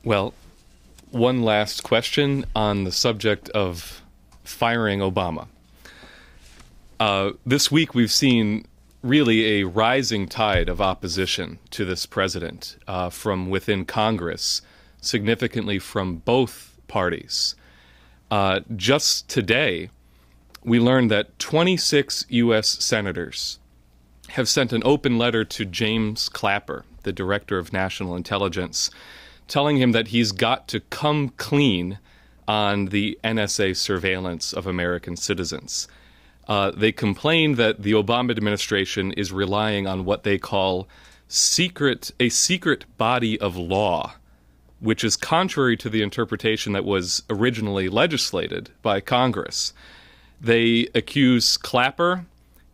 Well, one last question on the subject of firing Obama. This week we've seen really a rising tide of opposition to this president from within Congress, significantly from both parties. Just today, we learned that 26 U.S. senators have sent an open letter to James Clapper, the Director of National Intelligence, telling him that he's got to come clean on the NSA surveillance of American citizens. They complain that the Obama administration is relying on what they call a secret body of law, which is contrary to the interpretation that was originally legislated by Congress. They accuse Clapper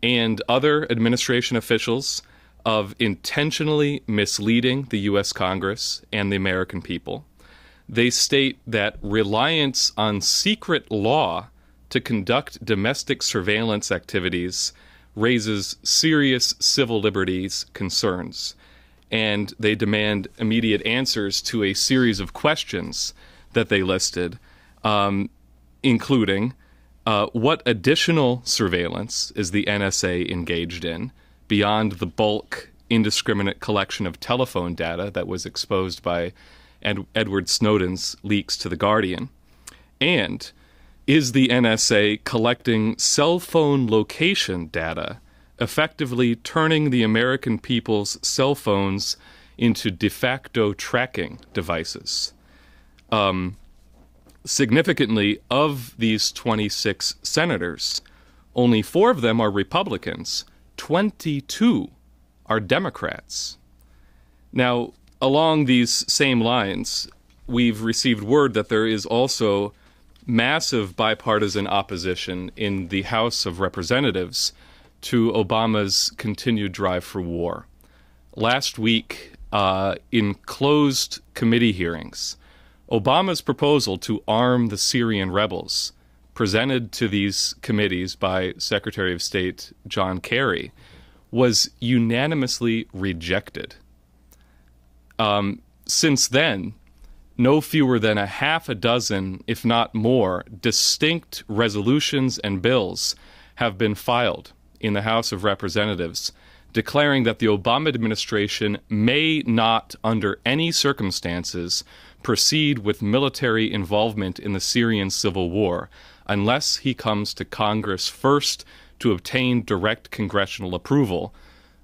and other administration officials of intentionally misleading the U.S. Congress and the American people. They state that reliance on secret law to conduct domestic surveillance activities raises serious civil liberties concerns. And they demand immediate answers to a series of questions that they listed, including what additional surveillance is the NSA engaged in beyond the bulk, indiscriminate collection of telephone data that was exposed by Edward Snowden's leaks to The Guardian? And is the NSA collecting cell phone location data, effectively turning the American people's cell phones into de facto tracking devices? Significantly, of these 26 senators, only 4 of them are Republicans, 22 are Democrats. Now, along these same lines, we've received word that there is also massive bipartisan opposition in the House of Representatives to Obama's continued drive for war. Last week, in closed committee hearings, Obama's proposal to arm the Syrian rebels, presented to these committees by Secretary of State John Kerry, was unanimously rejected. Since then, no fewer than a half a dozen, if not more, distinct resolutions and bills have been filed in the House of Representatives declaring that the Obama administration may not, under any circumstances, proceed with military involvement in the Syrian civil war unless he comes to Congress first to obtain direct congressional approval,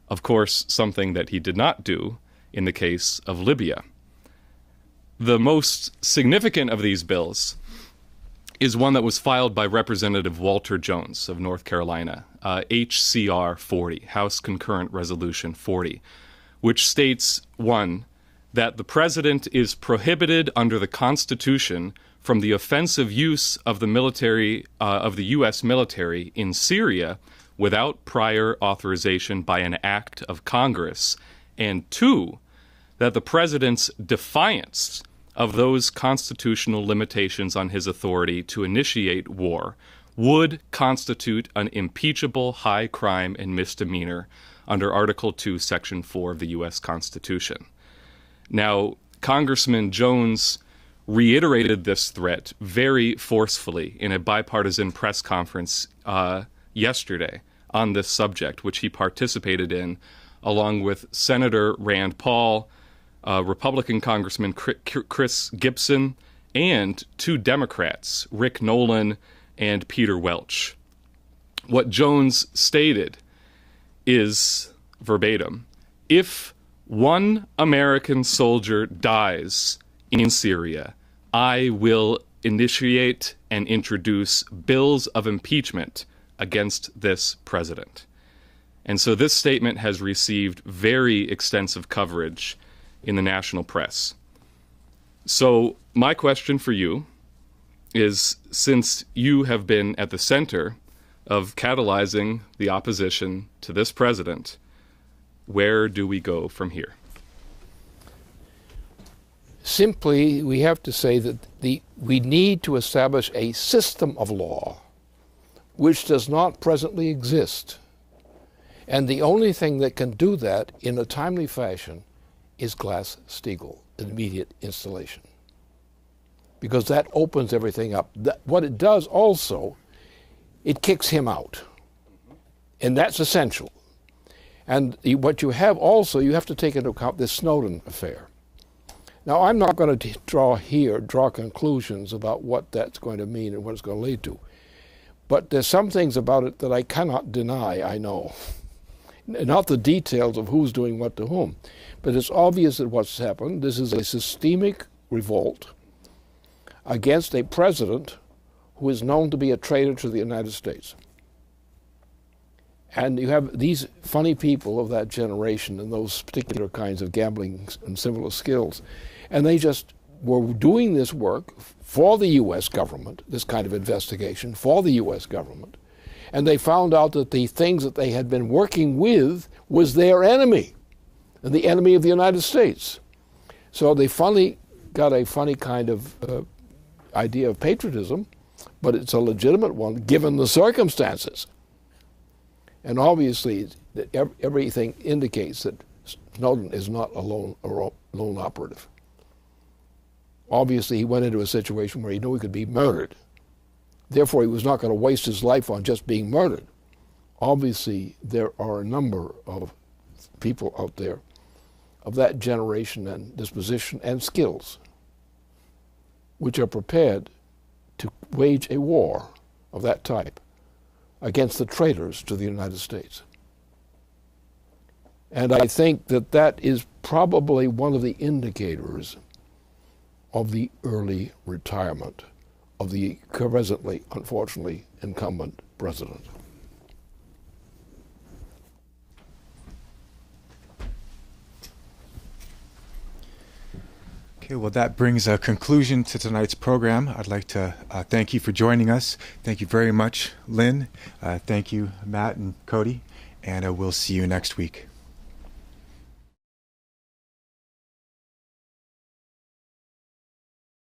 of course, something that he did not do in the case of Libya. The most significant of these bills is one that was filed by Representative Walter Jones of North Carolina, HCR 40, House Concurrent Resolution 40, which states, 1, that the president is prohibited under the Constitution from the offensive use of the U.S. military in Syria without prior authorization by an act of Congress, and 2, that the president's defiance of those constitutional limitations on his authority to initiate war would constitute an impeachable high crime and misdemeanor under Article 2, Section 4 of the U.S. Constitution. Now, Congressman Jones reiterated this threat very forcefully in a bipartisan press conference yesterday on this subject, which he participated in along with Senator Rand Paul, Republican Congressman Chris Gibson, and 2 Democrats, Rick Nolan and Peter Welch. What Jones stated is, verbatim, if 1 American soldier dies in Syria, I will initiate and introduce bills of impeachment against this president. And so this statement has received very extensive coverage in the national press. So my question for you is, since you have been at the center of catalyzing the opposition to this president, where do we go from here? Simply, we have to say that we need to establish a system of law which does not presently exist. And the only thing that can do that in a timely fashion is Glass-Steagall, immediate installation. because that opens everything up. What it does also, it kicks him out. And that's essential. And what you have also, you have to take into account this Snowden affair. Now, I'm not going to draw conclusions about what that's going to mean and what it's going to lead to. But there's some things about it that I cannot deny, I know. Not the details of who's doing what to whom. But it's obvious that what's happened, this is a systemic revolt against a president who is known to be a traitor to the United States. And you have these funny people of that generation and those particular kinds of gambling and similar skills. And they just were doing this work for the U.S. government, this kind of investigation for the U.S. government. And they found out that the things that they had been working with was their enemy, and the enemy of the United States. So they finally got a funny kind of idea of patriotism, but it's a legitimate one given the circumstances. And obviously, everything indicates that Snowden is not a lone operative. Obviously, he went into a situation where he knew he could be murdered. Therefore, he was not going to waste his life on just being murdered. Obviously, there are a number of people out there of that generation and disposition and skills which are prepared to wage a war of that type against the traitors to the United States. And I think that that is probably one of the indicators of the early retirement of the presently, unfortunately, incumbent president. Okay, well, that brings a conclusion to tonight's program. I'd like to thank you for joining us. Thank you very much, Lynn. Thank you, Matt and Cody. And we'll see you next week.